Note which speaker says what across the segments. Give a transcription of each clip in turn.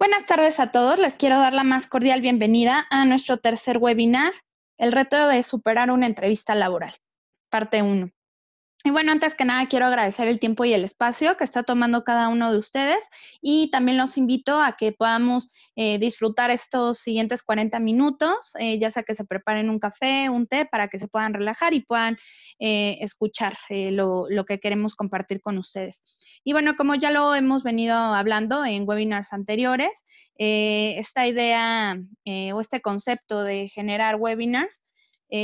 Speaker 1: Buenas tardes a todos. Les quiero dar la más cordial bienvenida a nuestro tercer webinar, El reto de superar una entrevista laboral, parte 1. Y bueno, antes que nada quiero agradecer el tiempo y el espacio que está tomando cada uno de ustedes y también los invito a que podamos disfrutar estos siguientes 40 minutos, ya sea que se preparen un café, un té, para que se puedan relajar y puedan escuchar lo que queremos compartir con ustedes. Y bueno, como ya lo hemos venido hablando en webinars anteriores, esta idea o este concepto de generar webinars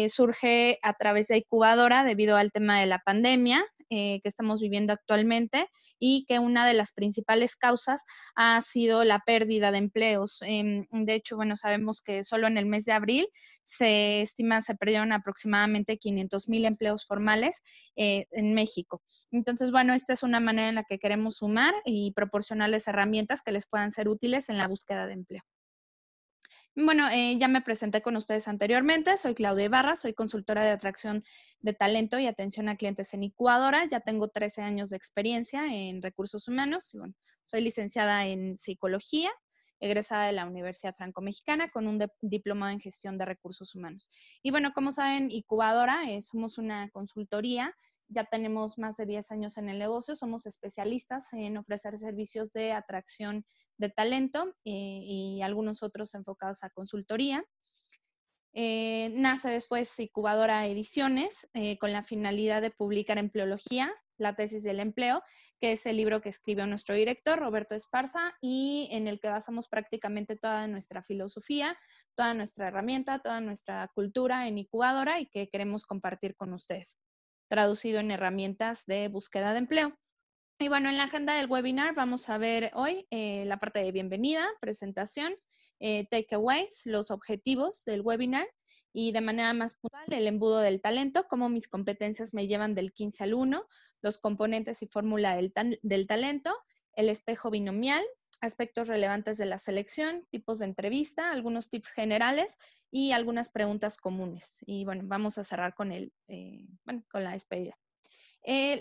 Speaker 1: surge a través de Incubadora debido al tema de la pandemia que estamos viviendo actualmente y que una de las principales causas ha sido la pérdida de empleos. De hecho, bueno, sabemos que solo en el mes de abril se estima se perdieron aproximadamente 500,000 empleos formales en México. Entonces, bueno, esta es una manera en la que queremos sumar y proporcionarles herramientas que les puedan ser útiles en la búsqueda de empleo. Bueno, ya me presenté con ustedes anteriormente. Soy Claudia Ibarra, soy consultora de atracción de talento y atención a clientes en Incubadora. Ya tengo 13 años de experiencia en recursos humanos. Y bueno, soy licenciada en psicología, egresada de la Universidad Franco-Mexicana con un diplomado en gestión de recursos humanos. Y bueno, como saben, Incubadora somos una consultoría. Ya tenemos más de 10 años en el negocio, somos especialistas en ofrecer servicios de atracción de talento y algunos otros enfocados a consultoría. Nace después Incubadora Ediciones con la finalidad de publicar Empleología, la tesis del empleo, que es el libro que escribió nuestro director, Roberto Esparza, y en el que basamos prácticamente toda nuestra filosofía, toda nuestra herramienta, toda nuestra cultura en Incubadora y que queremos compartir con ustedes, traducido en herramientas de búsqueda de empleo. Y bueno, en la agenda del webinar vamos a ver hoy la parte de bienvenida, presentación, takeaways, los objetivos del webinar y de manera más puntual el embudo del talento, cómo mis competencias me llevan del 15 al 1, los componentes y fórmula del talento, el espejo binomial, aspectos relevantes de la selección, tipos de entrevista, algunos tips generales y algunas preguntas comunes. Y bueno, vamos a cerrar con con la despedida.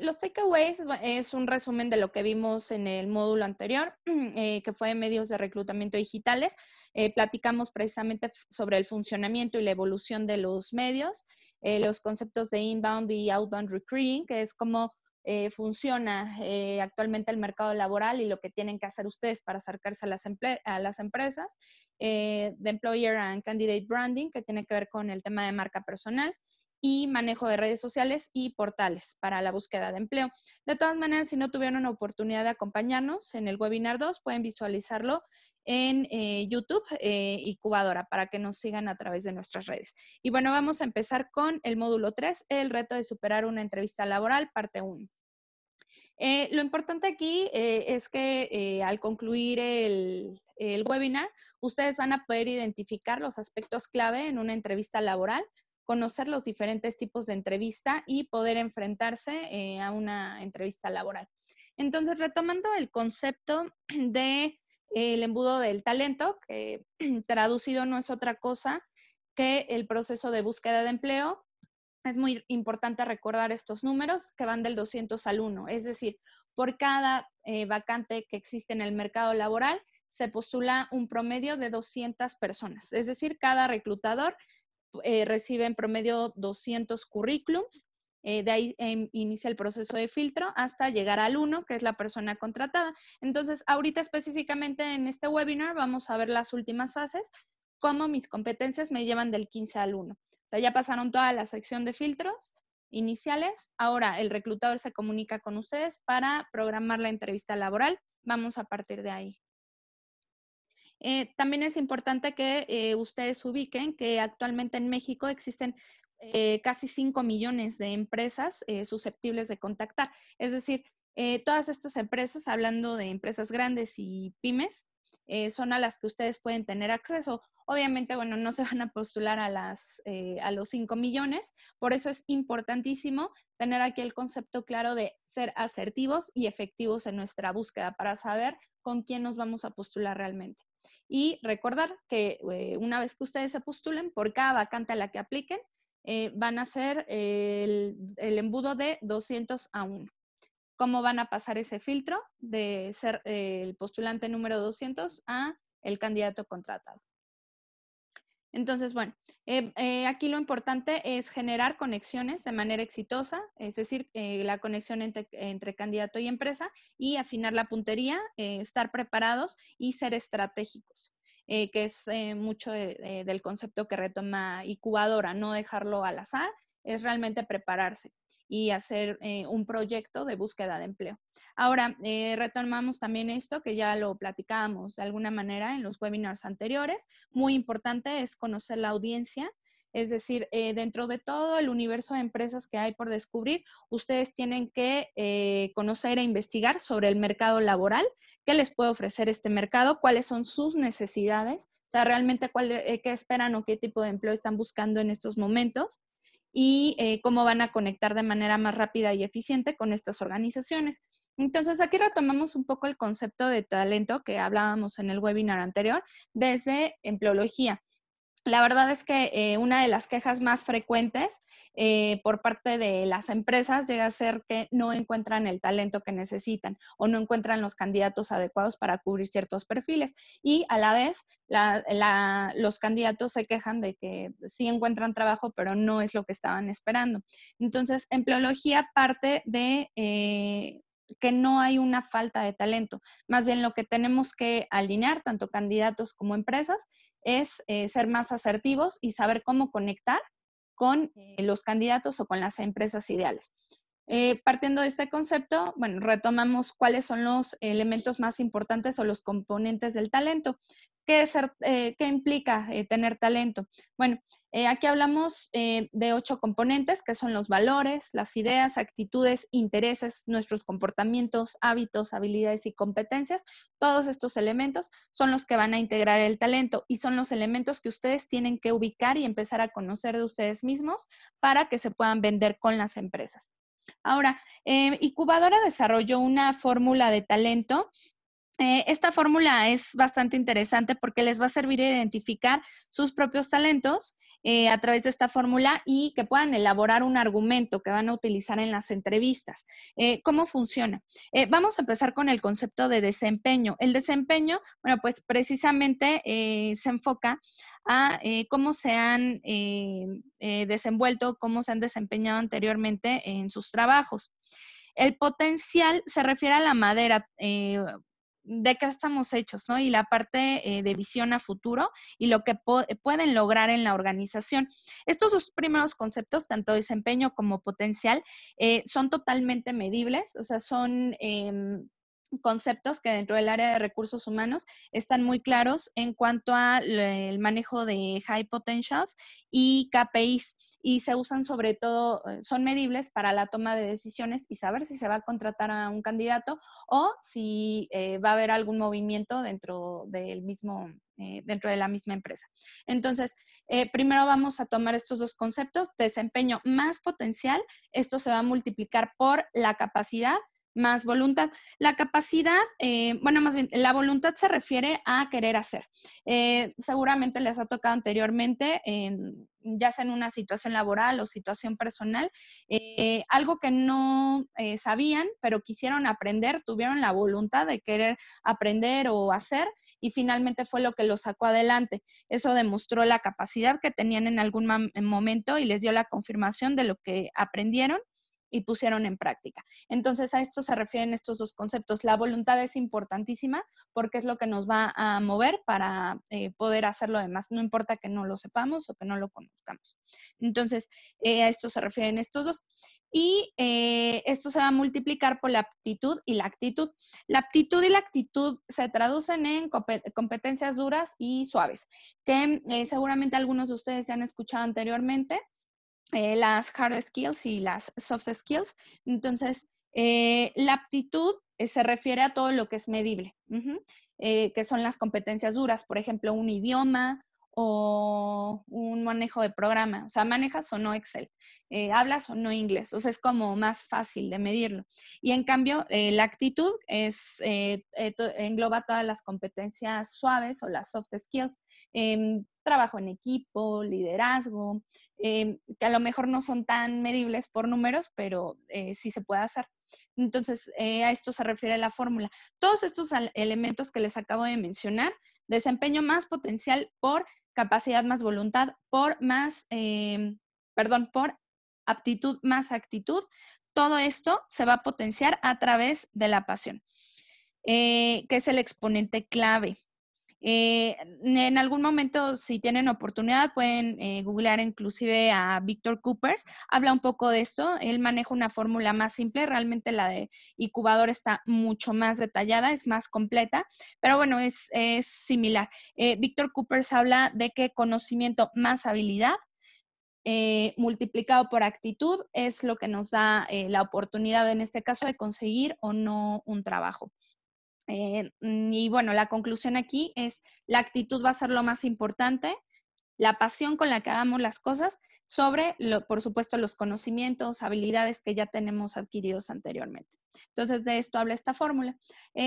Speaker 1: Los takeaways es un resumen de lo que vimos en el módulo anterior, que fue medios de reclutamiento digitales. Platicamos precisamente sobre el funcionamiento y la evolución de los medios, los conceptos de inbound y outbound recruiting, que es cómo funciona actualmente el mercado laboral y lo que tienen que hacer ustedes para acercarse a las empresas, de employer and candidate branding, que tiene que ver con el tema de marca personal, y manejo de redes sociales y portales para la búsqueda de empleo. De todas maneras, si no tuvieron la oportunidad de acompañarnos en el webinar 2, pueden visualizarlo en YouTube Incubadora para que nos sigan a través de nuestras redes. Y bueno, vamos a empezar con el módulo 3, el reto de superar una entrevista laboral, parte 1. Lo importante aquí es que al concluir el webinar, ustedes van a poder identificar los aspectos clave en una entrevista laboral, conocer los diferentes tipos de entrevista y poder enfrentarse a una entrevista laboral. Entonces, retomando el concepto de el embudo del talento, que traducido no es otra cosa que el proceso de búsqueda de empleo. Es muy importante recordar estos números que van del 200 al 1, es decir, por cada vacante que existe en el mercado laboral, se postula un promedio de 200 personas, es decir, cada reclutador recibe en promedio 200 currículums, de ahí inicia el proceso de filtro hasta llegar al 1, que es la persona contratada. Entonces, ahorita específicamente en este webinar vamos a ver las últimas fases, cómo mis competencias me llevan del 15 al 1. O sea, ya pasaron toda la sección de filtros iniciales. Ahora el reclutador se comunica con ustedes para programar la entrevista laboral. Vamos a partir de ahí. También es importante que ustedes ubiquen que actualmente en México existen casi 5 millones de empresas susceptibles de contactar. Es decir, todas estas empresas, hablando de empresas grandes y pymes, son a las que ustedes pueden tener acceso. Obviamente, bueno, no se van a postular a los 5 millones, por eso es importantísimo tener aquí el concepto claro de ser asertivos y efectivos en nuestra búsqueda para saber con quién nos vamos a postular realmente. Y recordar que una vez que ustedes se postulen, por cada vacante a la que apliquen, van a hacer el embudo de 200 a 1. ¿Cómo van a pasar ese filtro de ser el postulante número 200 a el candidato contratado. Entonces, bueno, aquí lo importante es generar conexiones de manera exitosa, es decir, la conexión entre candidato y empresa, y afinar la puntería, estar preparados y ser estratégicos, que es mucho del concepto que retoma Incubadora, no dejarlo al azar, es realmente prepararse y hacer un proyecto de búsqueda de empleo. Ahora, retomamos también esto que ya lo platicábamos de alguna manera en los webinars anteriores. Muy importante es conocer la audiencia, es decir, dentro de todo el universo de empresas que hay por descubrir, ustedes tienen que conocer e investigar sobre el mercado laboral, qué les puede ofrecer este mercado, cuáles son sus necesidades, o sea, realmente qué esperan o qué tipo de empleo están buscando en estos momentos y cómo van a conectar de manera más rápida y eficiente con estas organizaciones. Entonces, aquí retomamos un poco el concepto de talento que hablábamos en el webinar anterior desde empleología. La verdad es que una de las quejas más frecuentes por parte de las empresas llega a ser que no encuentran el talento que necesitan o no encuentran los candidatos adecuados para cubrir ciertos perfiles. Y a la vez, los candidatos se quejan de que sí encuentran trabajo, pero no es lo que estaban esperando. Entonces, empleología parte de que no hay una falta de talento. Más bien lo que tenemos que alinear, tanto candidatos como empresas, es ser más asertivos y saber cómo conectar con los candidatos o con las empresas ideales. Partiendo de este concepto, bueno, retomamos cuáles son los elementos más importantes o los componentes del talento. ¿Qué implica tener talento? Bueno, aquí hablamos de 8 componentes, que son los valores, las ideas, actitudes, intereses, nuestros comportamientos, hábitos, habilidades y competencias. Todos estos elementos son los que van a integrar el talento y son los elementos que ustedes tienen que ubicar y empezar a conocer de ustedes mismos para que se puedan vender con las empresas. Ahora, Incubadora desarrolló una fórmula de talento. Esta fórmula es bastante interesante porque les va a servir a identificar sus propios talentos a través de esta fórmula y que puedan elaborar un argumento que van a utilizar en las entrevistas. ¿Cómo funciona? Vamos a empezar con el concepto de desempeño. El desempeño, bueno, pues precisamente se enfoca a cómo se han desenvuelto, cómo se han desempeñado anteriormente en sus trabajos. El potencial se refiere a la madera, de qué estamos hechos, ¿no? Y la parte de visión a futuro y lo que pueden lograr en la organización. Estos dos primeros conceptos, tanto desempeño como potencial, son totalmente medibles, o sea, son conceptos que dentro del área de recursos humanos están muy claros en cuanto al manejo de high potentials y KPIs, y se usan sobre todo, son medibles para la toma de decisiones y saber si se va a contratar a un candidato o si va a haber algún movimiento dentro del mismo, dentro de la misma empresa. Entonces, primero vamos a tomar estos dos conceptos, desempeño más potencial. Esto se va a multiplicar por la capacidad más voluntad. La capacidad, bueno, más bien, la voluntad se refiere a querer hacer. Seguramente les ha tocado anteriormente, ya sea en una situación laboral o situación personal, algo que no sabían, pero quisieron aprender, tuvieron la voluntad de querer aprender o hacer y finalmente fue lo que los sacó adelante. Eso demostró la capacidad que tenían en algún momento y les dio la confirmación de lo que aprendieron y pusieron en práctica. Entonces, a esto se refieren estos dos conceptos. La voluntad es importantísima porque es lo que nos va a mover para poder hacer lo demás. No importa que no lo sepamos o que no lo conozcamos. Entonces, a esto se refieren estos dos. Y esto se va a multiplicar por la aptitud y la actitud. La aptitud y la actitud se traducen en competencias duras y suaves, que seguramente algunos de ustedes ya han escuchado anteriormente. Las hard skills y las soft skills. Entonces, la aptitud se refiere a todo lo que es medible, que son las competencias duras, por ejemplo, un idioma o un manejo de programa, o sea, manejas o no Excel, hablas o no inglés, o sea, es como más fácil de medirlo. Y en cambio, la actitud engloba todas las competencias suaves o las soft skills, trabajo en equipo, liderazgo, que a lo mejor no son tan medibles por números, pero sí se puede hacer. Entonces, a esto se refiere la fórmula. Todos estos elementos que les acabo de mencionar desempeño más potencial por capacidad más voluntad, por por aptitud más actitud. Todo esto se va a potenciar a través de la pasión, que es el exponente clave. En algún momento, si tienen oportunidad, pueden googlear inclusive a Víctor Coopers. Habla un poco de esto. Él maneja una fórmula más simple. Realmente la de incubador está mucho más detallada, es más completa, pero bueno, es similar. Víctor Coopers habla de que conocimiento más habilidad multiplicado por actitud es lo que nos da la oportunidad, en este caso, de conseguir o no un trabajo. Y bueno, la conclusión aquí es la actitud va a ser lo más importante, la pasión con la que hagamos las cosas sobre, por supuesto, los conocimientos, habilidades que ya tenemos adquiridos anteriormente. Entonces, de esto habla esta fórmula.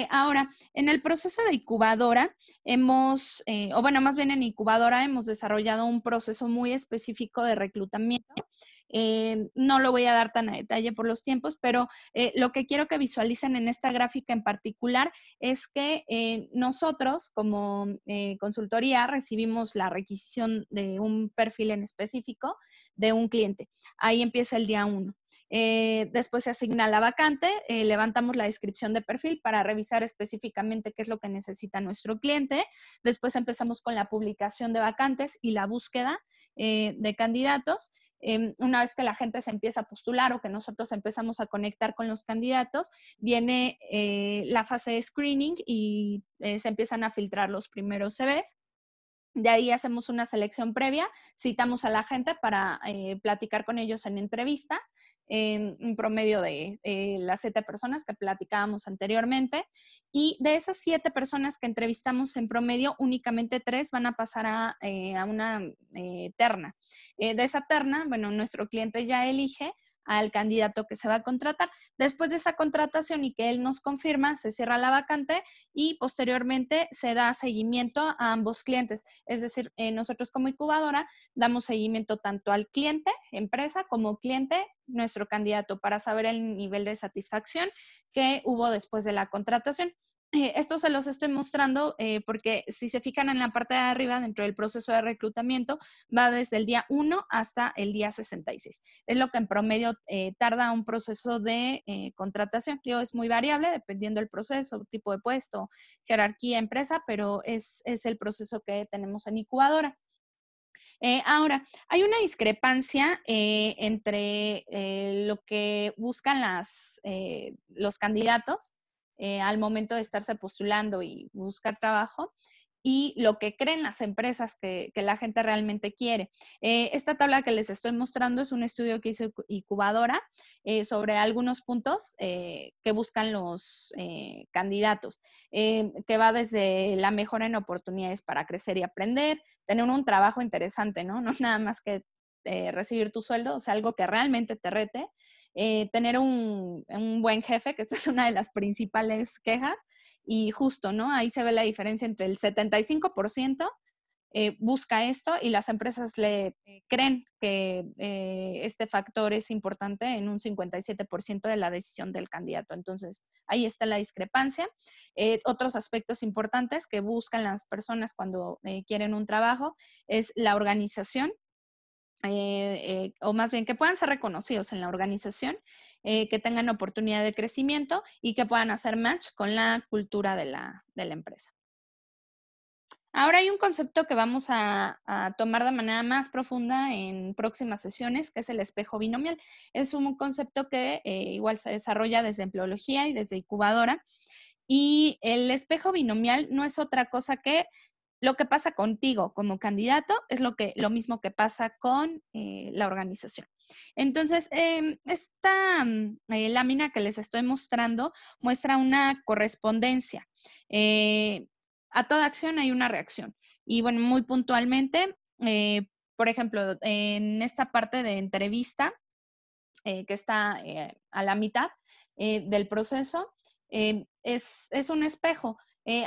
Speaker 1: Ahora, en el proceso de incubadora o bueno, más bien en incubadora hemos desarrollado un proceso muy específico de reclutamiento. No lo voy a dar tan a detalle por los tiempos, pero lo que quiero que visualicen en esta gráfica en particular es que nosotros como consultoría recibimos la requisición de un perfil en específico de un cliente. Ahí empieza el día 1. Después se asigna la vacante, levantamos la descripción de perfil para revisar específicamente qué es lo que necesita nuestro cliente. Después empezamos con la publicación de vacantes y la búsqueda de candidatos. Una vez que la gente se empieza a postular o que nosotros empezamos a conectar con los candidatos, viene la fase de screening y se empiezan a filtrar los primeros CVs. De ahí hacemos una selección previa, citamos a la gente para platicar con ellos en entrevista, un promedio de las 7 personas que platicábamos anteriormente. Y de esas 7 personas que entrevistamos en promedio, únicamente 3 van a pasar a una terna. De esa terna, bueno, nuestro cliente ya elige al candidato que se va a contratar. Después de esa contratación y que él nos confirma, se cierra la vacante y posteriormente se da seguimiento a ambos clientes. Es decir, nosotros como incubadora damos seguimiento tanto al cliente, empresa, como cliente, nuestro candidato, para saber el nivel de satisfacción que hubo después de la contratación. Esto se los estoy mostrando porque si se fijan en la parte de arriba, dentro del proceso de reclutamiento, va desde el día 1 hasta el día 66. Es lo que en promedio tarda un proceso de contratación. Es muy variable dependiendo del proceso, tipo de puesto, jerarquía, empresa, pero es el proceso que tenemos en incubadora. Ahora, hay una discrepancia entre lo que buscan los candidatos al momento de estarse postulando y buscar trabajo y lo que creen las empresas que la gente realmente quiere. Esta tabla que les estoy mostrando es un estudio que hizo Incubadora sobre algunos puntos que buscan los candidatos, que va desde la mejora en oportunidades para crecer y aprender, tener un trabajo interesante, ¿no? No nada más que recibir tu sueldo, o sea, algo que realmente te rete, tener un buen jefe, que esto es una de las principales quejas, y justo, ¿no? Ahí se ve la diferencia entre el 75% busca esto y las empresas le creen que este factor es importante en un 57% de la decisión del candidato. Entonces, ahí está la discrepancia. Otros aspectos importantes que buscan las personas cuando quieren un trabajo es la organización. O más bien que puedan ser reconocidos en la organización, que tengan oportunidad de crecimiento y que puedan hacer match con la cultura de la empresa. Ahora hay un concepto que vamos a tomar de manera más profunda en próximas sesiones, que es el espejo binomial. Es un concepto que igual se desarrolla desde empleología y desde incubadora. Y el espejo binomial no es otra cosa que lo que pasa contigo como candidato es lo mismo que pasa con la organización. Entonces, esta lámina que les estoy mostrando muestra una correspondencia. A toda acción hay una reacción. Y bueno, muy puntualmente, por ejemplo, en esta parte de entrevista, que está a la mitad del proceso, es un espejo.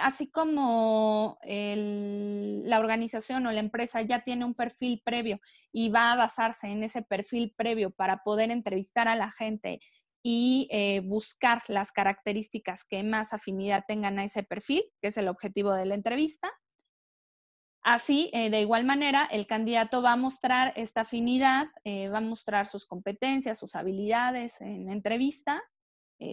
Speaker 1: Así como la organización o la empresa ya tiene un perfil previo y va a basarse en ese perfil previo para poder entrevistar a la gente y buscar las características que más afinidad tengan a ese perfil, que es el objetivo de la entrevista. Así, de igual manera, el candidato va a mostrar esta afinidad, va a mostrar sus competencias, sus habilidades en entrevista,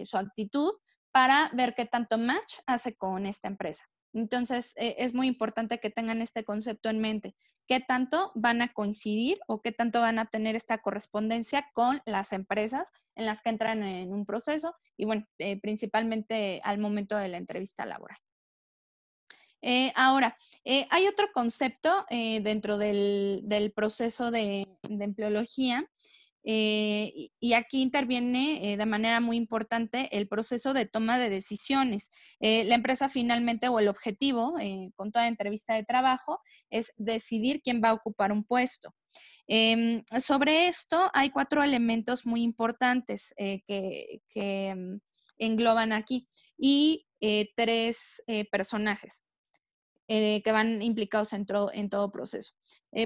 Speaker 1: su actitud, para ver qué tanto match hace con esta empresa. Entonces, es muy importante que tengan este concepto en mente. ¿Qué tanto van a coincidir o qué tanto van a tener esta correspondencia con las empresas en las que entran en un proceso? Y bueno, principalmente al momento de la entrevista laboral. Ahora, hay otro concepto dentro del proceso de empleología, y aquí interviene de manera muy importante el proceso de toma de decisiones. La empresa finalmente, o el objetivo con toda entrevista de trabajo, es decidir quién va a ocupar un puesto. Sobre esto hay 4 elementos muy importantes que engloban aquí, y 3 personajes que van implicados en todo proceso.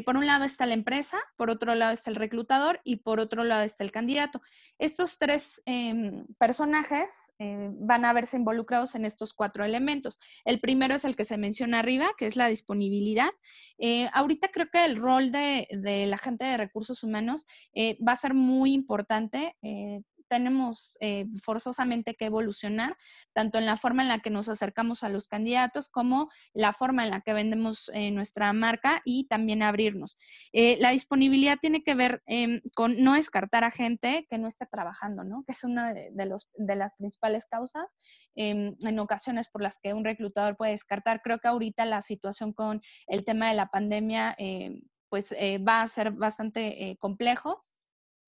Speaker 1: Por un lado está la empresa, por otro lado está el reclutador y por otro lado está el candidato. Estos 3 personajes van a verse involucrados en estos 4 elementos. El primero es el que se menciona arriba, que es la disponibilidad. Ahorita creo que el rol de la gente de recursos humanos va a ser muy importante. Tenemos forzosamente que evolucionar, tanto en la forma en la que nos acercamos a los candidatos como la forma en la que vendemos nuestra marca, y también abrirnos. La disponibilidad tiene que ver con no descartar a gente que no esté trabajando, ¿no? Que es una de las principales causas en ocasiones por las que un reclutador puede descartar. Creo que ahorita la situación con el tema de la pandemia va a ser bastante complejo.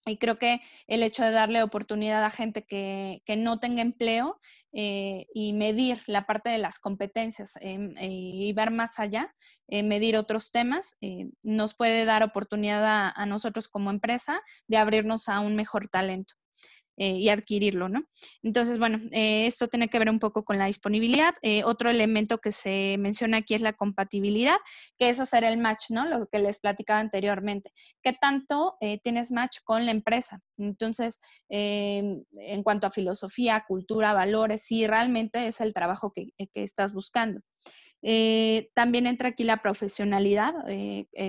Speaker 1: Y creo que el hecho de darle oportunidad a gente que no tenga empleo y medir la parte de las competencias y ver más allá, medir otros temas, nos puede dar oportunidad a nosotros como empresa de abrirnos a un mejor talento. Y adquirirlo, ¿no? Entonces, bueno, esto tiene que ver un poco con la disponibilidad. Otro elemento que se menciona aquí es la compatibilidad, que es hacer el match, ¿no? Lo que les platicaba anteriormente. ¿Qué tanto tienes match con la empresa? Entonces, en cuanto a filosofía, cultura, valores, si realmente es el trabajo que estás buscando. También entra aquí la profesionalidad,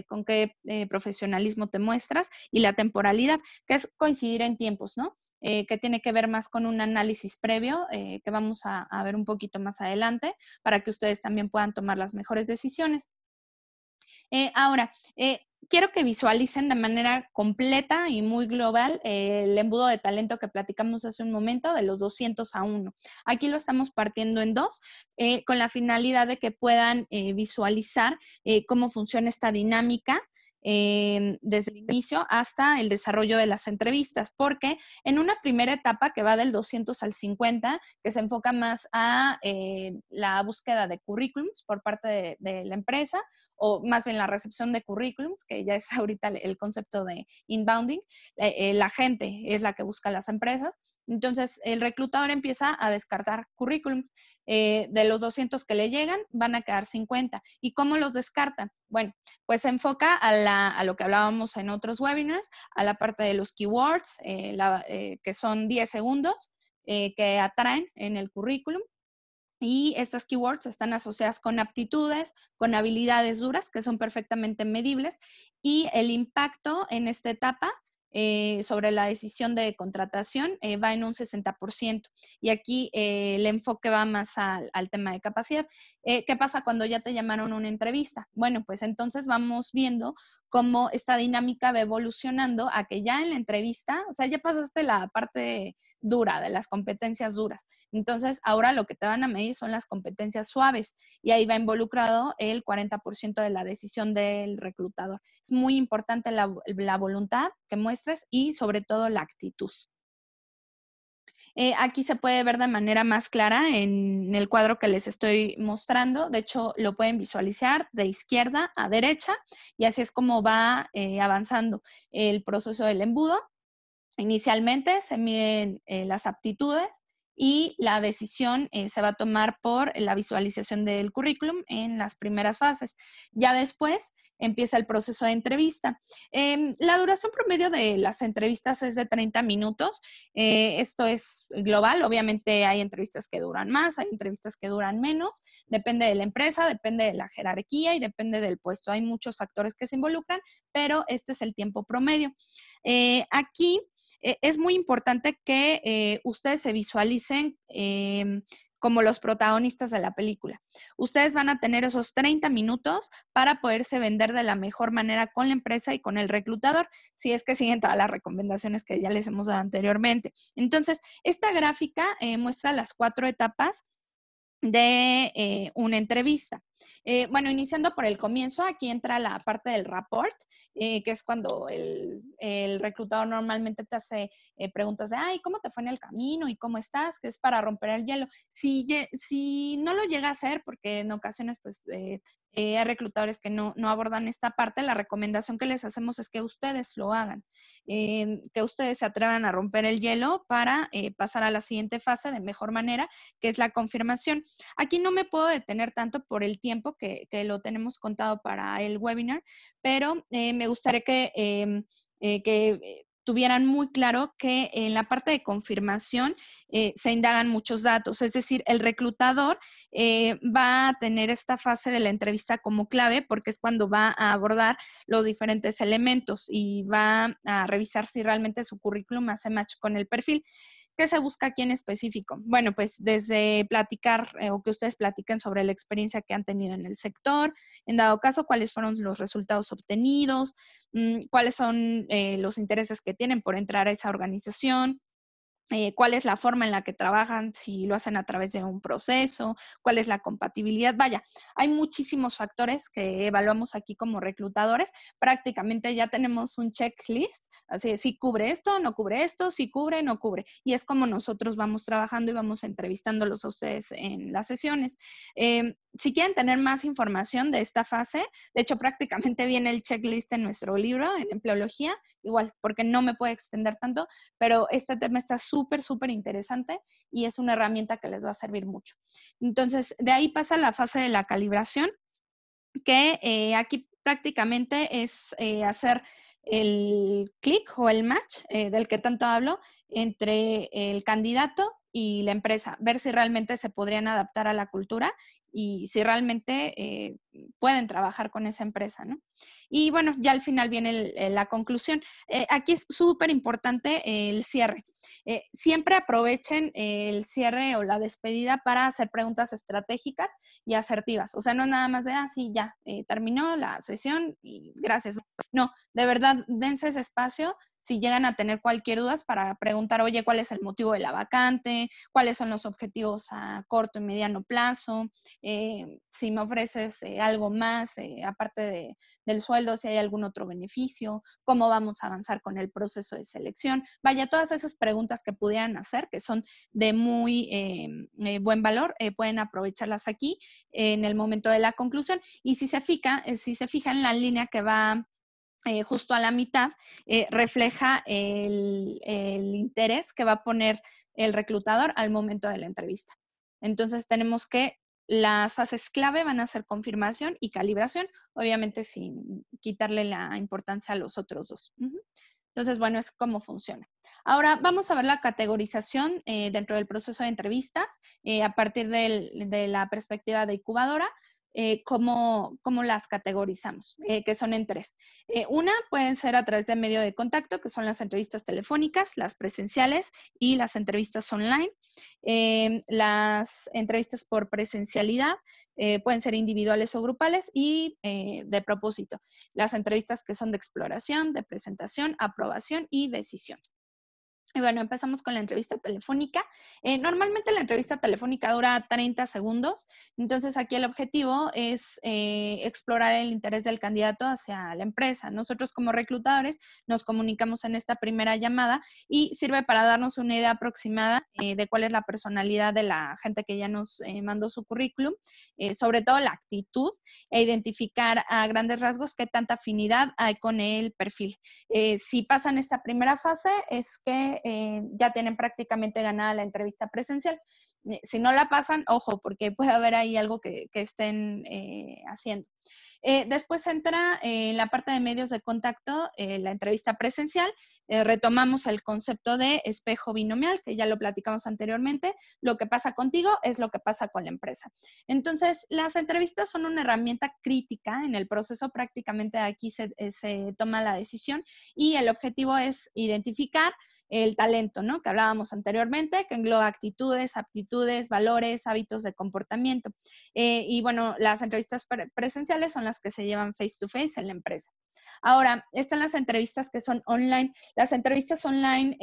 Speaker 1: con qué profesionalismo te muestras, y la temporalidad, que es coincidir en tiempos, ¿no? Que tiene que ver más con un análisis previo que vamos a ver un poquito más adelante para que ustedes también puedan tomar las mejores decisiones. Ahora, quiero que visualicen de manera completa y muy global el embudo de talento que platicamos hace un momento, de los 200 a 1. Aquí lo estamos partiendo en 2, con la finalidad de que puedan visualizar cómo funciona esta dinámica desde el inicio hasta el desarrollo de las entrevistas, porque en una primera etapa que va del 200 al 50, que se enfoca más a la búsqueda de currículums por parte de la empresa, o más bien la recepción de currículums, que ya es ahorita el concepto de inbounding, la gente es la que busca las empresas. Entonces, el reclutador empieza a descartar currículums. De los 200 que le llegan, van a quedar 50. ¿Y cómo los descarta? Bueno, pues se enfoca a lo que hablábamos en otros webinars, a la parte de los keywords, que son 10 segundos, que atraen en el currículum. Y estas keywords están asociadas con aptitudes, con habilidades duras que son perfectamente medibles, y el impacto en esta etapa sobre la decisión de contratación va en un 60%. Y aquí el enfoque va más al tema de capacidad. ¿Qué pasa cuando ya te llamaron a una entrevista? Bueno, pues entonces vamos viendo cómo esta dinámica va evolucionando a que ya en la entrevista, o sea, ya pasaste la parte dura, de las competencias duras. Entonces, ahora lo que te van a medir son las competencias suaves, y ahí va involucrado el 40% de la decisión del reclutador. Es muy importante la voluntad que muestres y sobre todo la actitud. Aquí se puede ver de manera más clara en el cuadro que les estoy mostrando. De hecho, lo pueden visualizar de izquierda a derecha, y así es como va avanzando el proceso del embudo. Inicialmente se miden las aptitudes, y la decisión se va a tomar por la visualización del currículum en las primeras fases. Ya después empieza el proceso de entrevista. La duración promedio de las entrevistas es de 30 minutos. Esto es global. Obviamente hay entrevistas que duran más, hay entrevistas que duran menos. Depende de la empresa, depende de la jerarquía y depende del puesto. Hay muchos factores que se involucran, pero este es el tiempo promedio. Aquí es muy importante que ustedes se visualicen como los protagonistas de la película. Ustedes van a tener esos 30 minutos para poderse vender de la mejor manera con la empresa y con el reclutador, si es que siguen todas las recomendaciones que ya les hemos dado anteriormente. Entonces, esta gráfica muestra las 4 etapas de una entrevista. Bueno, iniciando por el comienzo, aquí entra la parte del rapport, que es cuando el reclutador normalmente te hace preguntas de, ay, ¿cómo te fue en el camino? ¿Y cómo estás? Que es para romper el hielo. Si no lo llega a hacer, porque en ocasiones pues hay reclutadores que no abordan esta parte, la recomendación que les hacemos es que ustedes lo hagan, que ustedes se atrevan a romper el hielo para pasar a la siguiente fase de mejor manera, que es la confirmación. Aquí no me puedo detener tanto por el tiempo que lo tenemos contado para el webinar, pero me gustaría que tuvieran muy claro que en la parte de confirmación se indagan muchos datos, es decir, el reclutador va a tener esta fase de la entrevista como clave porque es cuando va a abordar los diferentes elementos y va a revisar si realmente su currículum hace match con el perfil. ¿Qué se busca aquí en específico? Bueno, pues desde platicar o que ustedes platiquen sobre la experiencia que han tenido en el sector, en dado caso, cuáles fueron los resultados obtenidos, cuáles son los intereses que tienen por entrar a esa organización, cuál es la forma en la que trabajan, si lo hacen a través de un proceso, cuál es la compatibilidad. Vaya, hay muchísimos factores que evaluamos aquí como reclutadores. Prácticamente ya tenemos un checklist, así de si cubre esto, no cubre esto, si cubre, no cubre. Y es como nosotros vamos trabajando y vamos entrevistándolos a ustedes en las sesiones. Si quieren tener más información de esta fase, de hecho prácticamente viene el checklist en nuestro libro, en Empleología, igual, porque no me puedo extender tanto, pero este tema está súper interesante y es una herramienta que les va a servir mucho. Entonces, de ahí pasa la fase de la calibración, que aquí prácticamente es hacer el clic o el match del que tanto hablo entre el candidato y la empresa, ver si realmente se podrían adaptar a la cultura y si realmente pueden trabajar con esa empresa, ¿no? Y bueno, ya al final viene la conclusión. Aquí es súper importante el cierre. Siempre aprovechen el cierre o la despedida para hacer preguntas estratégicas y asertivas. O sea, no nada más de, sí, ya, terminó la sesión y gracias. No, de verdad, dense ese espacio si llegan a tener cualquier duda para preguntar, oye, ¿cuál es el motivo de la vacante? ¿Cuáles son los objetivos a corto y mediano plazo? Si me ofreces algo más, aparte del sueldo, si hay algún otro beneficio, cómo vamos a avanzar con el proceso de selección. Vaya, todas esas preguntas que pudieran hacer, que son de muy buen valor, pueden aprovecharlas aquí en el momento de la conclusión. Y si se fija en la línea que va justo a la mitad, refleja el interés que va a poner el reclutador al momento de la entrevista. Entonces tenemos que las fases clave van a ser confirmación y calibración, obviamente sin quitarle la importancia a los otros dos. Entonces, bueno, es cómo funciona. Ahora vamos a ver la categorización dentro del proceso de entrevistas a partir de la perspectiva de incubadora. Cómo las categorizamos, que son en 3. Una pueden ser a través de medio de contacto, que son las entrevistas telefónicas, las presenciales y las entrevistas online. Las entrevistas por presencialidad pueden ser individuales o grupales y de propósito. Las entrevistas que son de exploración, de presentación, aprobación y decisión. Y bueno, empezamos con la entrevista telefónica. Normalmente la entrevista telefónica dura 30 segundos, entonces aquí el objetivo es explorar el interés del candidato hacia la empresa. Nosotros como reclutadores nos comunicamos en esta primera llamada y sirve para darnos una idea aproximada de cuál es la personalidad de la gente que ya nos mandó su currículum, sobre todo la actitud e identificar a grandes rasgos qué tanta afinidad hay con el perfil. Si pasan esta primera fase es que que ya tienen prácticamente ganada la entrevista presencial. Si no la pasan, ojo, porque puede haber ahí algo que estén haciendo. Después entra en la parte de medios de contacto, la entrevista presencial. Retomamos el concepto de espejo binomial, que ya lo platicamos anteriormente. Lo que pasa contigo es lo que pasa con la empresa. Entonces, las entrevistas son una herramienta crítica en el proceso. Prácticamente aquí se toma la decisión y el objetivo es identificar el talento, ¿no? Que hablábamos anteriormente, que engloba actitudes, aptitudes, valores, hábitos de comportamiento. Y bueno, las entrevistas presenciales son las que se llevan face to face en la empresa. Ahora, están las entrevistas que son online. Las entrevistas online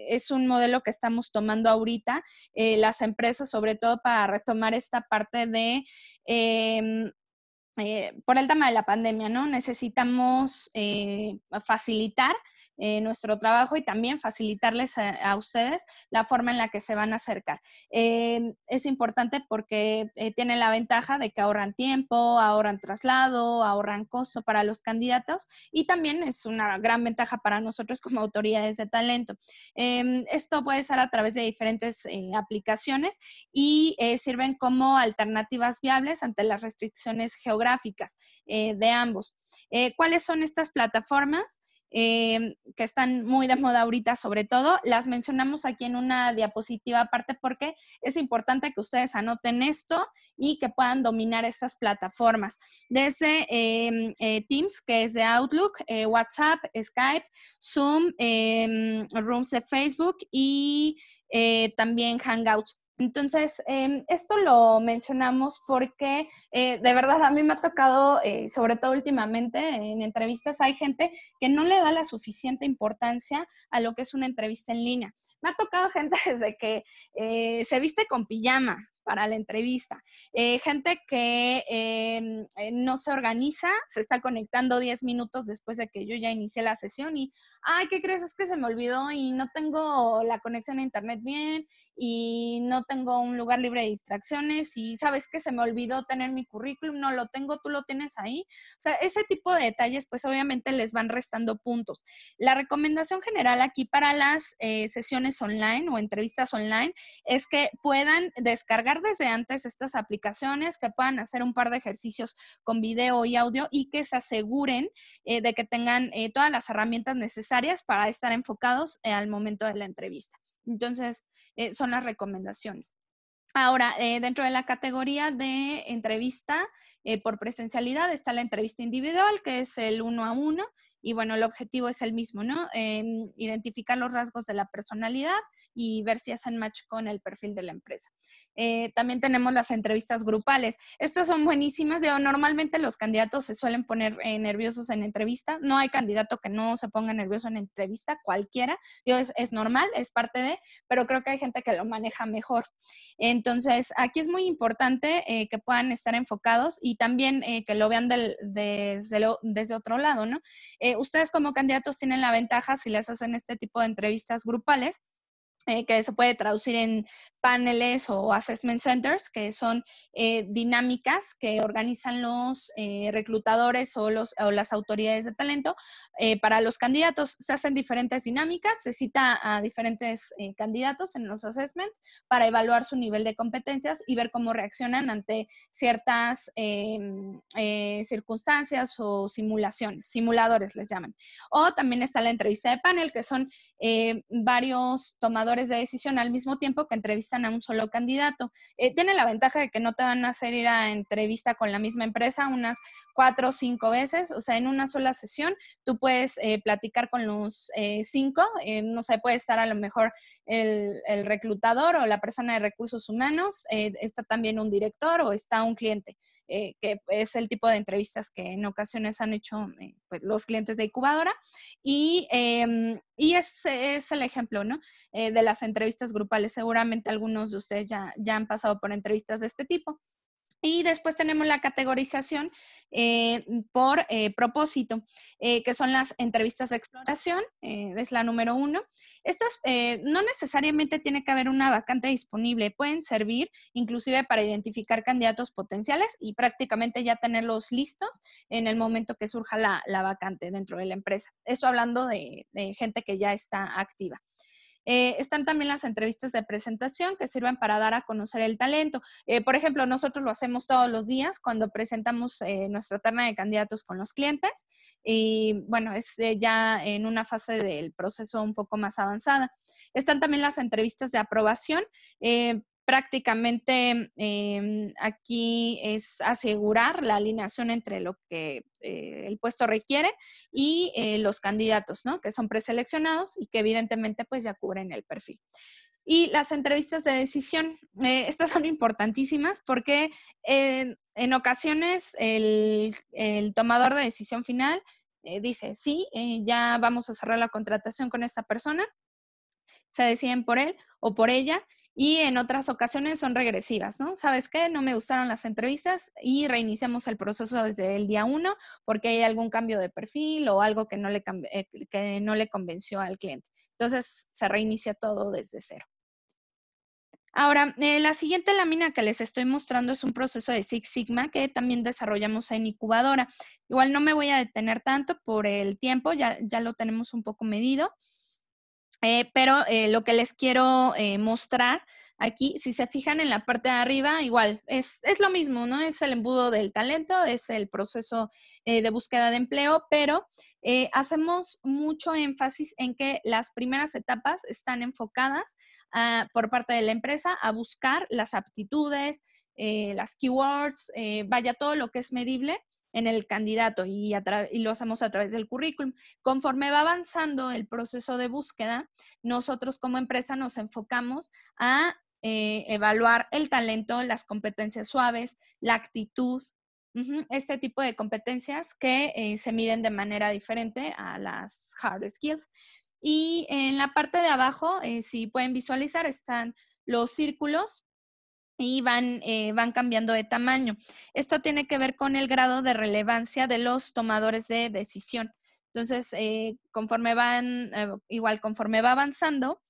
Speaker 1: es un modelo que estamos tomando ahorita, las empresas, sobre todo para retomar esta parte de por el tema de la pandemia, ¿no? Necesitamos facilitar nuestro trabajo y también facilitarles a ustedes la forma en la que se van a acercar. Es importante porque tienen la ventaja de que ahorran tiempo, ahorran traslado, ahorran costo para los candidatos y también es una gran ventaja para nosotros como autoridades de talento. Esto puede ser a través de diferentes aplicaciones y sirven como alternativas viables ante las restricciones geográficas de ambos. ¿Cuáles son estas plataformas? Que están muy de moda ahorita, sobre todo, las mencionamos aquí en una diapositiva aparte porque es importante que ustedes anoten esto y que puedan dominar estas plataformas. Desde Teams, que es de Outlook, WhatsApp, Skype, Zoom, Rooms de Facebook y también Hangouts. Entonces, esto lo mencionamos porque de verdad a mí me ha tocado, sobre todo últimamente en entrevistas, hay gente que no le da la suficiente importancia a lo que es una entrevista en línea. Me ha tocado gente desde que se viste con pijama para la entrevista, gente que no se organiza, se está conectando 10 minutos después de que yo ya inicié la sesión y, ay, ¿qué crees? Es que se me olvidó y no tengo la conexión a internet bien y no tengo un lugar libre de distracciones y sabes que se me olvidó tener mi currículum, no lo tengo, tú lo tienes ahí. O sea, ese tipo de detalles pues obviamente les van restando puntos. La recomendación general aquí para las sesiones online o entrevistas online es que puedan descargar desde antes estas aplicaciones, que puedan hacer un par de ejercicios con video y audio y que se aseguren de que tengan todas las herramientas necesarias para estar enfocados al momento de la entrevista. Entonces, son las recomendaciones. Ahora, dentro de la categoría de entrevista por presencialidad está la entrevista individual, que es el 1 a 1. Y bueno, el objetivo es el mismo, ¿no? Identificar los rasgos de la personalidad y ver si hacen match con el perfil de la empresa. También tenemos las entrevistas grupales. Estas son buenísimas. Digo, normalmente los candidatos se suelen poner nerviosos en entrevista. No hay candidato que no se ponga nervioso en entrevista, cualquiera. Digo, es normal, es parte de, pero creo que hay gente que lo maneja mejor. Entonces, aquí es muy importante que puedan estar enfocados y también que lo vean desde otro lado, ¿no? Ustedes como candidatos tienen la ventaja si les hacen este tipo de entrevistas grupales, que se puede traducir en paneles o assessment centers, que son dinámicas que organizan los reclutadores o las autoridades de talento para los candidatos. Se hacen diferentes dinámicas, se cita a diferentes candidatos en los assessments para evaluar su nivel de competencias y ver cómo reaccionan ante ciertas circunstancias o simulaciones, simuladores les llaman. O también está la entrevista de panel, que son varios tomadores de decisión al mismo tiempo que entrevistan a un solo candidato. Tiene la ventaja de que no te van a hacer ir a entrevista con la misma empresa unas 4 o 5 veces, o sea, en una sola sesión tú puedes platicar con los 5, no sé, puede estar a lo mejor el reclutador o la persona de recursos humanos, está también un director o está un cliente, que es el tipo de entrevistas que en ocasiones han hecho pues, los clientes de incubadora y ese es el ejemplo, ¿no? De las entrevistas grupales. Seguramente algunos de ustedes ya han pasado por entrevistas de este tipo. Y después tenemos la categorización por propósito, que son las entrevistas de exploración, es la número 1. Estas no necesariamente tiene que haber una vacante disponible, pueden servir inclusive para identificar candidatos potenciales y prácticamente ya tenerlos listos en el momento que surja la vacante dentro de la empresa. Esto hablando de gente que ya está activa. Están también las entrevistas de presentación que sirven para dar a conocer el talento. Por ejemplo, nosotros lo hacemos todos los días cuando presentamos nuestra terna de candidatos con los clientes y bueno, es ya en una fase del proceso un poco más avanzada. Están también las entrevistas de aprobación. Prácticamente aquí es asegurar la alineación entre lo que el puesto requiere y los candidatos, ¿no? Que son preseleccionados y que evidentemente pues ya cubren el perfil. Y las entrevistas de decisión, estas son importantísimas porque en ocasiones el tomador de decisión final dice, sí, ya vamos a cerrar la contratación con esta persona, se deciden por él o por ella y en otras ocasiones son regresivas, ¿no? ¿Sabes qué? No me gustaron las entrevistas y reiniciamos el proceso desde el día 1 porque hay algún cambio de perfil o algo que no le convenció al cliente. Entonces se reinicia todo desde cero. Ahora, la siguiente lámina que les estoy mostrando es un proceso de Six Sigma que también desarrollamos en incubadora. Igual no me voy a detener tanto por el tiempo, ya lo tenemos un poco medido. Pero lo que les quiero mostrar aquí, si se fijan en la parte de arriba, igual, es lo mismo, ¿no? Es el embudo del talento, es el proceso de búsqueda de empleo, pero hacemos mucho énfasis en que las primeras etapas están enfocadas por parte de la empresa a buscar las aptitudes, las keywords, vaya, todo lo que es medible en el candidato y lo hacemos a través del currículum. Conforme va avanzando el proceso de búsqueda, nosotros como empresa nos enfocamos a evaluar el talento, las competencias suaves, la actitud, este tipo de competencias que se miden de manera diferente a las hard skills. Y en la parte de abajo, si pueden visualizar, están los círculos y van cambiando de tamaño. Esto tiene que ver con el grado de relevancia de los tomadores de decisión. Entonces, conforme va avanzando,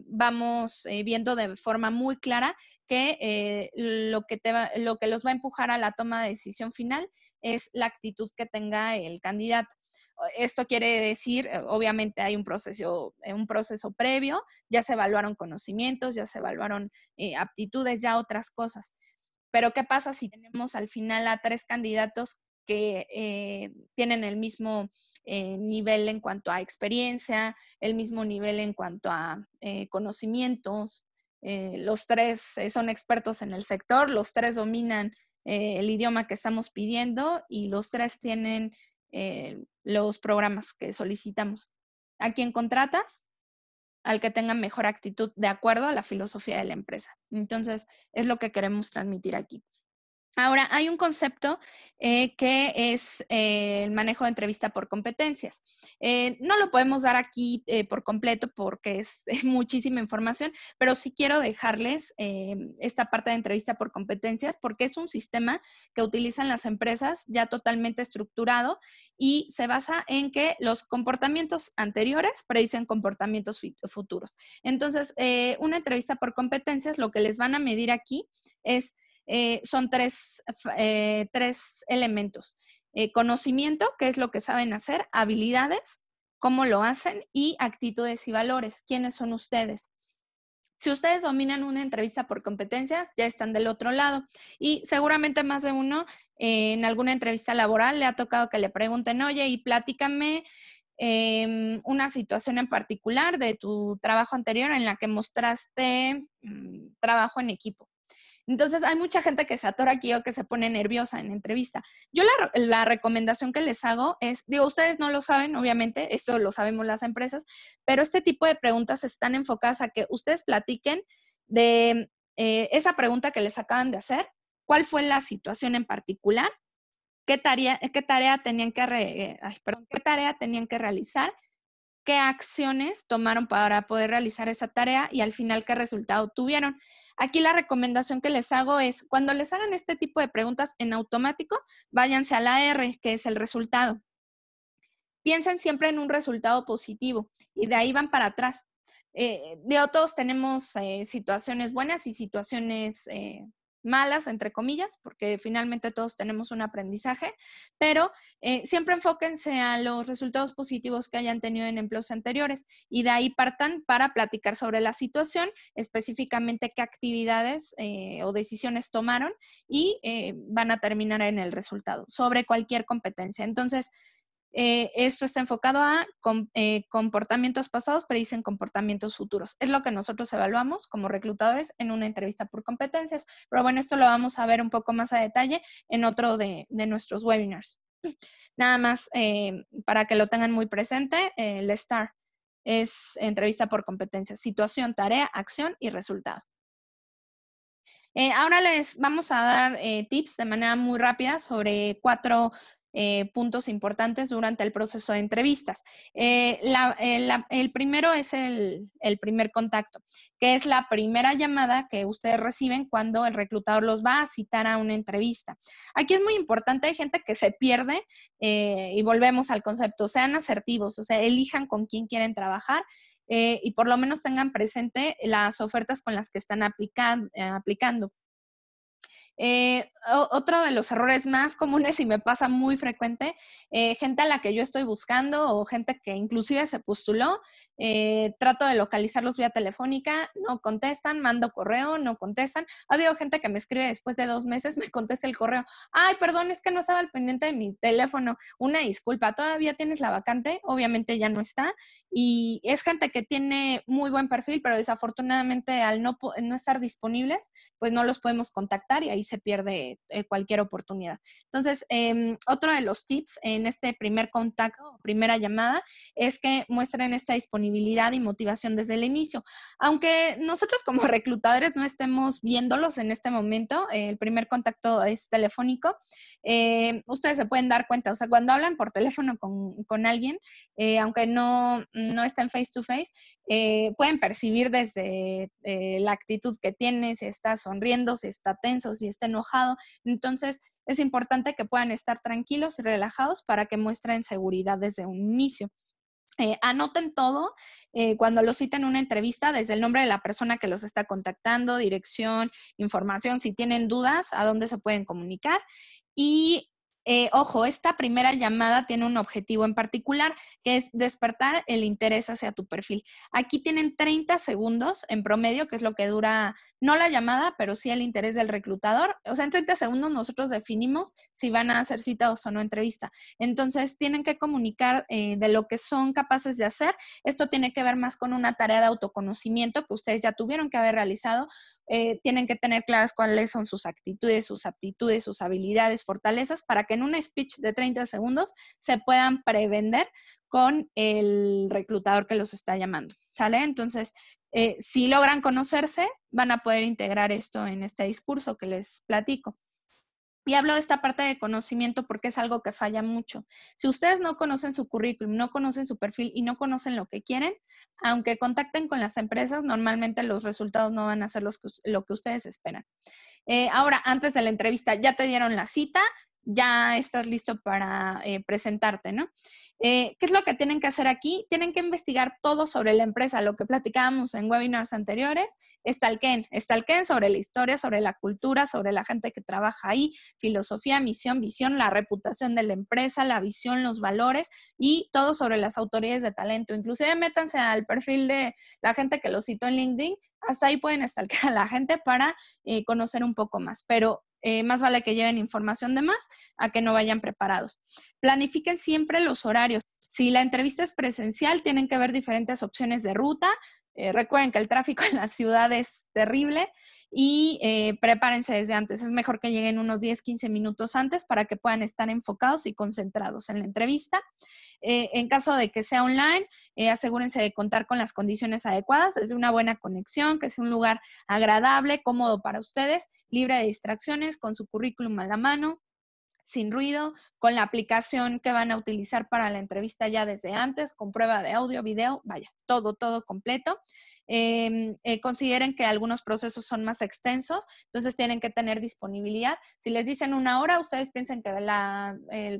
Speaker 1: vamos viendo de forma muy clara que lo que los va a empujar a la toma de decisión final es la actitud que tenga el candidato. Esto quiere decir, obviamente hay un proceso previo, ya se evaluaron conocimientos, ya se evaluaron aptitudes, ya otras cosas. Pero ¿qué pasa si tenemos al final a 3 candidatos que tienen el mismo nivel en cuanto a experiencia, el mismo nivel en cuanto a conocimientos? Los 3 son expertos en el sector, los 3 dominan el idioma que estamos pidiendo y los 3 tienen los programas que solicitamos. ¿A quién contratas? Al que tenga mejor actitud de acuerdo a la filosofía de la empresa. Entonces, es lo que queremos transmitir aquí. Ahora, hay un concepto que es el manejo de entrevista por competencias. No lo podemos dar aquí por completo porque es muchísima información, pero sí quiero dejarles esta parte de entrevista por competencias porque es un sistema que utilizan las empresas ya totalmente estructurado y se basa en que los comportamientos anteriores predicen comportamientos futuros. Entonces, una entrevista por competencias, lo que les van a medir aquí es son tres elementos. Conocimiento, que es lo que saben hacer, habilidades, cómo lo hacen y actitudes y valores. ¿Quiénes son ustedes? Si ustedes dominan una entrevista por competencias, ya están del otro lado. Y seguramente más de uno en alguna entrevista laboral le ha tocado que le pregunten, oye, y platícame una situación en particular de tu trabajo anterior en la que mostraste trabajo en equipo. Entonces, hay mucha gente que se atora aquí o que se pone nerviosa en entrevista. Yo la recomendación que les hago es, digo, ustedes no lo saben, obviamente, eso lo sabemos las empresas, pero este tipo de preguntas están enfocadas a que ustedes platiquen de esa pregunta que les acaban de hacer, cuál fue la situación en particular, qué tarea tenían que realizar qué acciones tomaron para poder realizar esa tarea y al final qué resultado tuvieron. Aquí la recomendación que les hago es, cuando les hagan este tipo de preguntas en automático, váyanse a la R, que es el resultado. Piensen siempre en un resultado positivo y de ahí van para atrás. Todos tenemos situaciones buenas y situaciones malas, entre comillas, porque finalmente todos tenemos un aprendizaje, pero siempre enfóquense a los resultados positivos que hayan tenido en empleos anteriores y de ahí partan para platicar sobre la situación, específicamente qué actividades o decisiones tomaron y van a terminar en el resultado sobre cualquier competencia. Entonces, esto está enfocado a comportamientos pasados, pero dicen comportamientos futuros. Es lo que nosotros evaluamos como reclutadores en una entrevista por competencias. Pero bueno, esto lo vamos a ver un poco más a detalle en otro de nuestros webinars. Nada más para que lo tengan muy presente, el STAR es entrevista por competencias, situación, tarea, acción y resultado. Ahora les vamos a dar tips de manera muy rápida sobre 4 puntos importantes durante el proceso de entrevistas. El primero es el primer contacto, que es la primera llamada que ustedes reciben cuando el reclutador los va a citar a una entrevista. Aquí es muy importante, hay gente que se pierde y volvemos al concepto, sean asertivos, o sea, elijan con quién quieren trabajar. Y por lo menos tengan presente las ofertas con las que están aplicando. Otro de los errores más comunes y me pasa muy frecuente, gente a la que yo estoy buscando o gente que inclusive se postuló, trato de localizarlos vía telefónica, no contestan, mando correo, no contestan. Ha habido gente que me escribe después de 2 meses, me contesta el correo, ay, perdón, es que no estaba al pendiente de mi teléfono, una disculpa, ¿todavía tienes la vacante? Obviamente ya no está y es gente que tiene muy buen perfil, pero desafortunadamente al no estar disponibles, pues no los podemos contactar y ahí se pierde cualquier oportunidad. Entonces, otro de los tips en este primer contacto o primera llamada es que muestren esta disponibilidad y motivación desde el inicio. Aunque nosotros como reclutadores no estemos viéndolos en este momento, el primer contacto es telefónico, ustedes se pueden dar cuenta, o sea, cuando hablan por teléfono con alguien, aunque no estén face to face, pueden percibir desde la actitud que tiene, si está sonriendo, si está tenso, si está enojado. Entonces, es importante que puedan estar tranquilos y relajados para que muestren seguridad desde un inicio. Anoten todo cuando los citen en una entrevista, desde el nombre de la persona que los está contactando, dirección, información, si tienen dudas, a dónde se pueden comunicar. Y ojo, esta primera llamada tiene un objetivo en particular, que es despertar el interés hacia tu perfil. Aquí tienen 30 segundos en promedio, que es lo que dura, no la llamada, pero sí el interés del reclutador. O sea, en 30 segundos nosotros definimos si van a ser citados o no entrevista. Entonces, tienen que comunicar de lo que son capaces de hacer. Esto tiene que ver más con una tarea de autoconocimiento que ustedes ya tuvieron que haber realizado. Tienen que tener claras cuáles son sus actitudes, sus aptitudes, sus habilidades, fortalezas, para que en un speech de 30 segundos se puedan prevender con el reclutador que los está llamando, ¿sale? Entonces, si logran conocerse, van a poder integrar esto en este discurso que les platico. Y hablo de esta parte de conocimiento porque es algo que falla mucho. Si ustedes no conocen su currículum, no conocen su perfil y no conocen lo que quieren, aunque contacten con las empresas, normalmente los resultados no van a ser lo que ustedes esperan. Ahora, antes de la entrevista, ya te dieron la cita, ya estás listo para presentarte, ¿no? ¿Qué es lo que tienen que hacer aquí? Tienen que investigar todo sobre la empresa, lo que platicábamos en webinars anteriores, stalkeen sobre la historia, sobre la cultura, sobre la gente que trabaja ahí, filosofía, misión, visión, la reputación de la empresa, la visión, los valores y todo sobre las autoridades de talento. Inclusive métanse al perfil de la gente que lo citó en LinkedIn, hasta ahí pueden stalkear a la gente para conocer un poco más, pero más vale que lleven información de más a que no vayan preparados. Planifiquen siempre los horarios. Si la entrevista es presencial, tienen que ver diferentes opciones de ruta. Recuerden que el tráfico en la ciudad es terrible y prepárense desde antes. Es mejor que lleguen unos 10, 15 minutos antes para que puedan estar enfocados y concentrados en la entrevista. En caso de que sea online, asegúrense de contar con las condiciones adecuadas, desde una buena conexión, que sea un lugar agradable, cómodo para ustedes, libre de distracciones, con su currículum a la mano. sin ruido, con la aplicación que van a utilizar para la entrevista ya desde antes, con prueba de audio, video, vaya, todo completo. Consideren que algunos procesos son más extensos, entonces tienen que tener disponibilidad. Si les dicen 1 hora, ustedes piensen que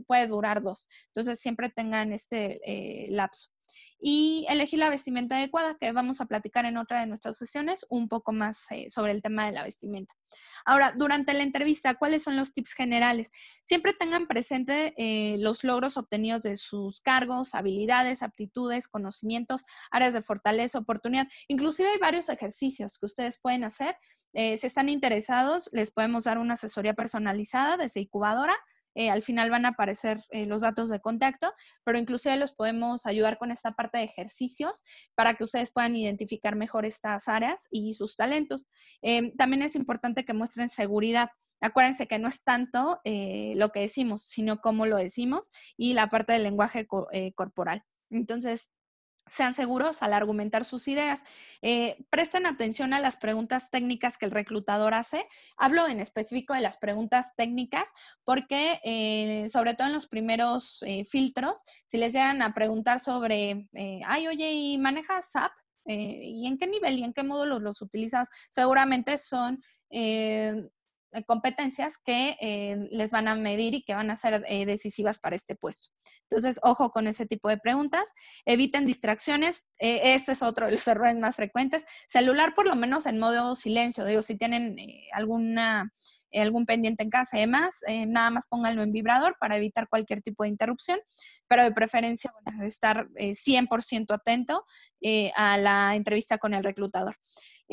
Speaker 1: puede durar 2. Entonces siempre tengan este lapso. Y elegir la vestimenta adecuada, que vamos a platicar en otra de nuestras sesiones un poco más sobre el tema de la vestimenta. Ahora, durante la entrevista, ¿cuáles son los tips generales? Siempre tengan presente los logros obtenidos de sus cargos, habilidades, aptitudes, conocimientos, áreas de fortaleza, oportunidad. Inclusive hay varios ejercicios que ustedes pueden hacer. Si están interesados, les podemos dar una asesoría personalizada desde Incubadora. Al final van a aparecer los datos de contacto, pero inclusive los podemos ayudar con esta parte de ejercicios para que ustedes puedan identificar mejor estas áreas y sus talentos. También es importante que muestren seguridad. Acuérdense que no es tanto lo que decimos, sino cómo lo decimos y la parte del lenguaje corporal. Entonces, sean seguros al argumentar sus ideas. Presten atención a las preguntas técnicas que el reclutador hace. Hablo en específico de las preguntas técnicas porque, sobre todo en los primeros filtros, si les llegan a preguntar sobre, oye, ¿y manejas SAP? ¿Y en qué nivel y en qué módulos los utilizas? Seguramente son competencias que les van a medir y que van a ser decisivas para este puesto. Entonces, ojo con ese tipo de preguntas. Eviten distracciones. Este es otro de los errores más frecuentes. Celular por lo menos en modo silencio. Digo, si tienen algún pendiente en casa y demás, nada más pónganlo en vibrador para evitar cualquier tipo de interrupción, pero de preferencia estar 100% atento a la entrevista con el reclutador.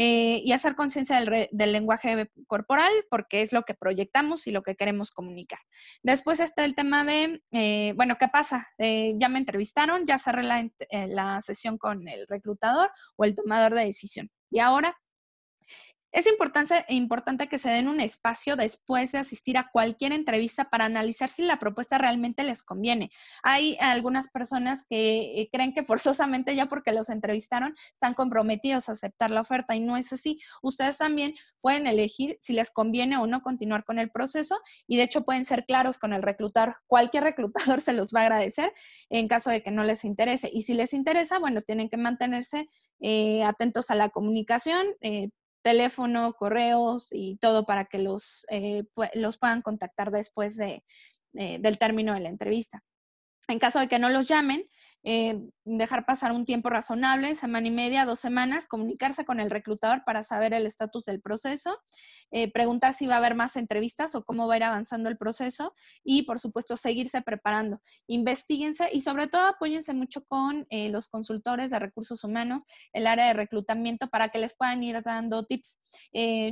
Speaker 1: Y hacer conciencia del lenguaje corporal, porque es lo que proyectamos y lo que queremos comunicar. Después está el tema de, ¿qué pasa? Ya me entrevistaron, ya cerré la sesión con el reclutador o el tomador de decisión. Y ahora, es importante que se den un espacio después de asistir a cualquier entrevista para analizar si la propuesta realmente les conviene. Hay algunas personas que creen que forzosamente ya porque los entrevistaron están comprometidos a aceptar la oferta y no es así. Ustedes también pueden elegir si les conviene o no continuar con el proceso y de hecho pueden ser claros con el reclutador. Cualquier reclutador se los va a agradecer en caso de que no les interese. Y si les interesa, bueno, tienen que mantenerse atentos a la comunicación, teléfono, correos y todo para que los puedan contactar después del término de la entrevista. En caso de que no los llamen, dejar pasar un tiempo razonable, 1.5 semanas, 2 semanas, comunicarse con el reclutador para saber el estatus del proceso, preguntar si va a haber más entrevistas o cómo va a ir avanzando el proceso y, por supuesto, seguirse preparando. Investíguense y, sobre todo, apóyense mucho con los consultores de recursos humanos, el área de reclutamiento, para que les puedan ir dando tips.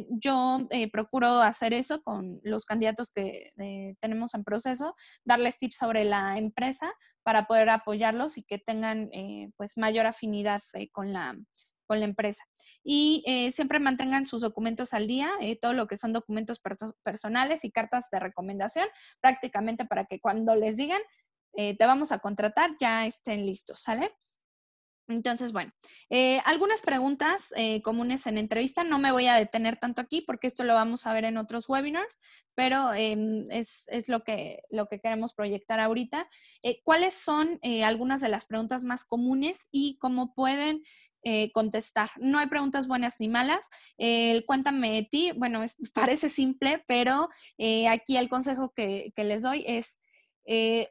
Speaker 1: Yo procuro hacer eso con los candidatos que tenemos en proceso, darles tips sobre la empresa para poder apoyarlos y que tengan pues mayor afinidad con la empresa. Y siempre mantengan sus documentos al día, todo lo que son documentos personales y cartas de recomendación, prácticamente para que cuando les digan te vamos a contratar, ya estén listos, ¿sale? Entonces, bueno, algunas preguntas comunes en entrevista. No me voy a detener tanto aquí porque esto lo vamos a ver en otros webinars, pero es lo que queremos proyectar ahorita. ¿Cuáles son algunas de las preguntas más comunes y cómo pueden contestar? No hay preguntas buenas ni malas. Cuéntame de ti. Bueno, parece simple, pero aquí el consejo que les doy es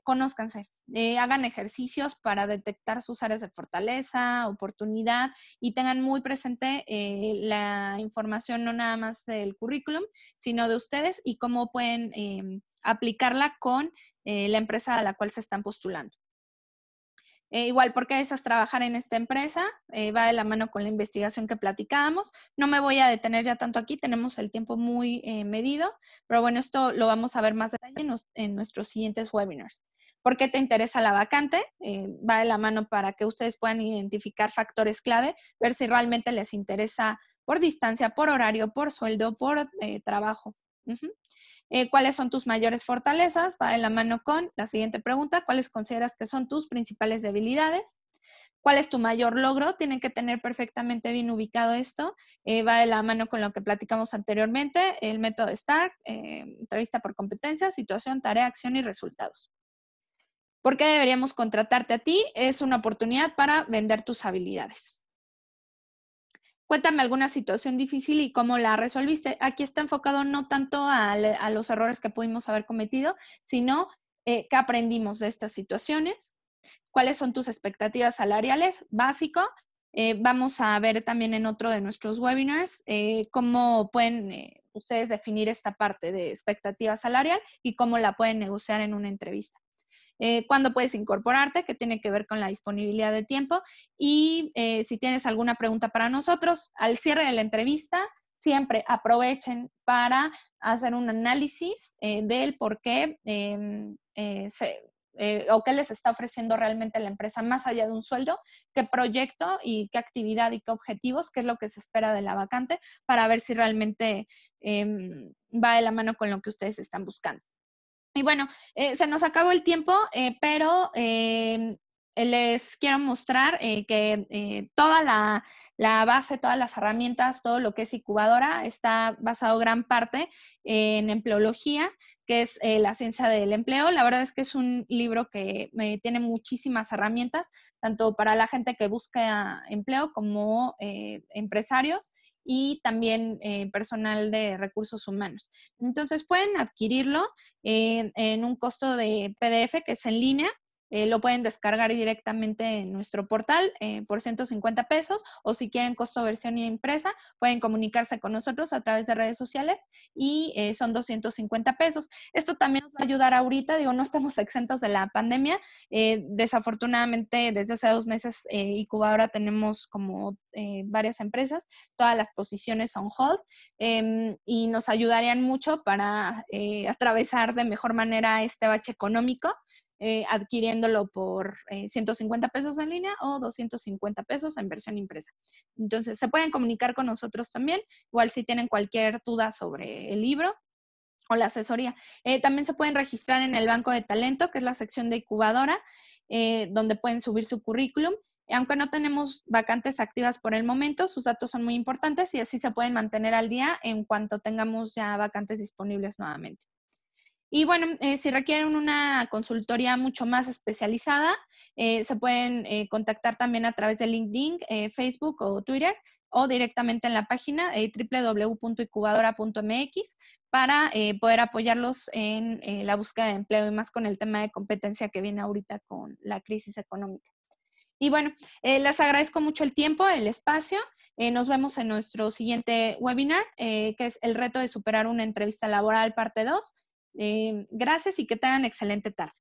Speaker 1: conózcanse. Hagan ejercicios para detectar sus áreas de fortaleza, oportunidad y tengan muy presente la información no nada más del currículum, sino de ustedes y cómo pueden aplicarla con la empresa a la cual se están postulando. Igual, ¿por qué deseas trabajar en esta empresa? Va de la mano con la investigación que platicábamos. No me voy a detener ya tanto aquí, tenemos el tiempo muy medido, pero bueno, esto lo vamos a ver más detalle en nuestros siguientes webinars. ¿Por qué te interesa la vacante? Va de la mano para que ustedes puedan identificar factores clave, ver si realmente les interesa por distancia, por horario, por sueldo, por trabajo. ¿Cuáles son tus mayores fortalezas? Va de la mano con la siguiente pregunta. ¿Cuáles consideras que son tus principales debilidades? ¿Cuál es tu mayor logro? Tienen que tener perfectamente bien ubicado esto. Va de la mano con lo que platicamos anteriormente, el método STAR, entrevista por competencia, situación, tarea, acción y resultados. ¿Por qué deberíamos contratarte a ti? Es una oportunidad para vender tus habilidades. Cuéntame alguna situación difícil y cómo la resolviste. Aquí está enfocado no tanto a los errores que pudimos haber cometido, sino qué aprendimos de estas situaciones, cuáles son tus expectativas salariales, básico. Vamos a ver también en otro de nuestros webinars cómo pueden ustedes definir esta parte de expectativa salarial y cómo la pueden negociar en una entrevista. Cuándo puedes incorporarte, que tiene que ver con la disponibilidad de tiempo. Y si tienes alguna pregunta para nosotros, al cierre de la entrevista, siempre aprovechen para hacer un análisis del por qué o qué les está ofreciendo realmente la empresa, más allá de un sueldo, qué proyecto y qué actividad y qué objetivos, qué es lo que se espera de la vacante, para ver si realmente va de la mano con lo que ustedes están buscando. Y bueno, se nos acabó el tiempo, pero les quiero mostrar que toda la base, todas las herramientas, todo lo que es incubadora está basado gran parte en empleología, que es la ciencia del empleo. La verdad es que es un libro que tiene muchísimas herramientas, tanto para la gente que busca empleo como empresarios y también personal de recursos humanos. Entonces pueden adquirirlo en un costo de PDF que es en línea. Lo pueden descargar directamente en nuestro portal por 150 pesos, o si quieren costo versión impresa, pueden comunicarse con nosotros a través de redes sociales y son 250 pesos. Esto también nos va a ayudar ahorita, digo, no estamos exentos de la pandemia. Desafortunadamente, desde hace 2 meses, Incubadora tenemos como varias empresas, todas las posiciones on hold, y nos ayudarían mucho para atravesar de mejor manera este bache económico, adquiriéndolo por 150 pesos en línea o 250 pesos en versión impresa. Entonces, se pueden comunicar con nosotros también, igual si tienen cualquier duda sobre el libro o la asesoría. También se pueden registrar en el banco de talento, que es la sección de incubadora, donde pueden subir su currículum. Aunque no tenemos vacantes activas por el momento, sus datos son muy importantes y así se pueden mantener al día en cuanto tengamos ya vacantes disponibles nuevamente. Y bueno, si requieren una consultoría mucho más especializada, se pueden contactar también a través de LinkedIn, Facebook o Twitter, o directamente en la página www.incubadora.mx para poder apoyarlos en la búsqueda de empleo y más con el tema de competencia que viene ahorita con la crisis económica. Y bueno, les agradezco mucho el tiempo, el espacio. Nos vemos en nuestro siguiente webinar, que es el reto de superar una entrevista laboral, parte 2. Gracias y que tengan excelente tarde.